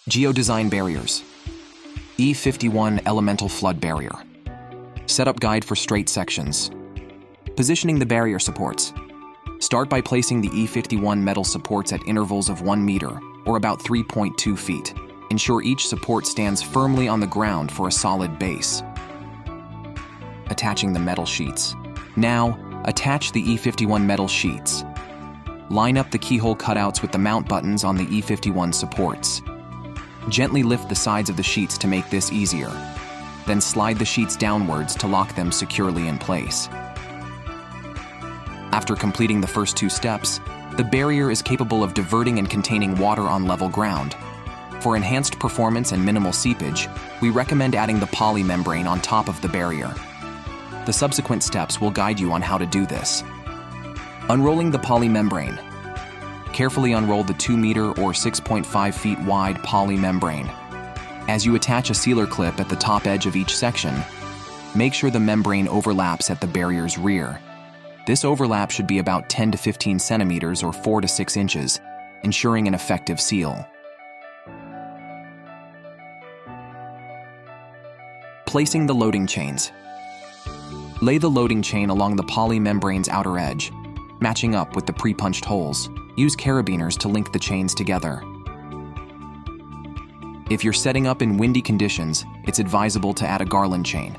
Geodesign barriers. E51 elemental flood barrier. Setup guide for straight sections. Positioning the barrier supports. Start by placing the E51 metal supports at intervals of 1 meter, or about 3.2 feet. Ensure each support stands firmly on the ground for a solid base. Attaching the metal sheets. Now, attach the E51 metal sheets. Line up the keyhole cutouts with the mount buttons on the E51 supports. Gently lift the sides of the sheets to make this easier. Then slide the sheets downwards to lock them securely in place. After completing the first 2 steps, the barrier is capable of diverting and containing water on level ground. For enhanced performance and minimal seepage, we recommend adding the poly membrane on top of the barrier. The subsequent steps will guide you on how to do this. Unrolling the poly membrane. Carefully unroll the 2 meter or 6.5 feet wide poly membrane. As you attach a sealer clip at the top edge of each section, make sure the membrane overlaps at the barrier's rear. This overlap should be about 10 to 15 centimeters or 4 to 6 inches, ensuring an effective seal. Placing the loading chains. Lay the loading chain along the poly membrane's outer edge, matching up with the pre-punched holes. Use carabiners to link the chains together. If you're setting up in windy conditions, it's advisable to add a garland chain.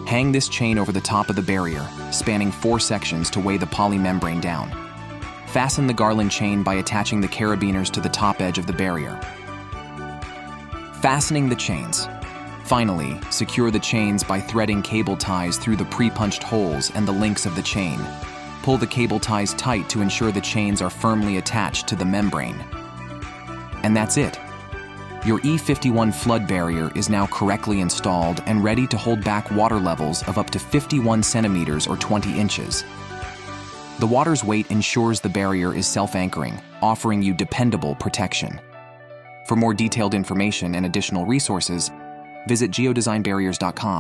Hang this chain over the top of the barrier, spanning 4 sections to weigh the poly membrane down. Fasten the garland chain by attaching the carabiners to the top edge of the barrier. Fastening the chains. Finally, secure the chains by threading cable ties through the pre-punched holes and the links of the chain. Pull the cable ties tight to ensure the chains are firmly attached to the membrane. And that's it. Your E51 flood barrier is now correctly installed and ready to hold back water levels of up to 51 centimeters or 20 inches. The water's weight ensures the barrier is self-anchoring, offering you dependable protection. For more detailed information and additional resources, visit geodesignbarriers.com.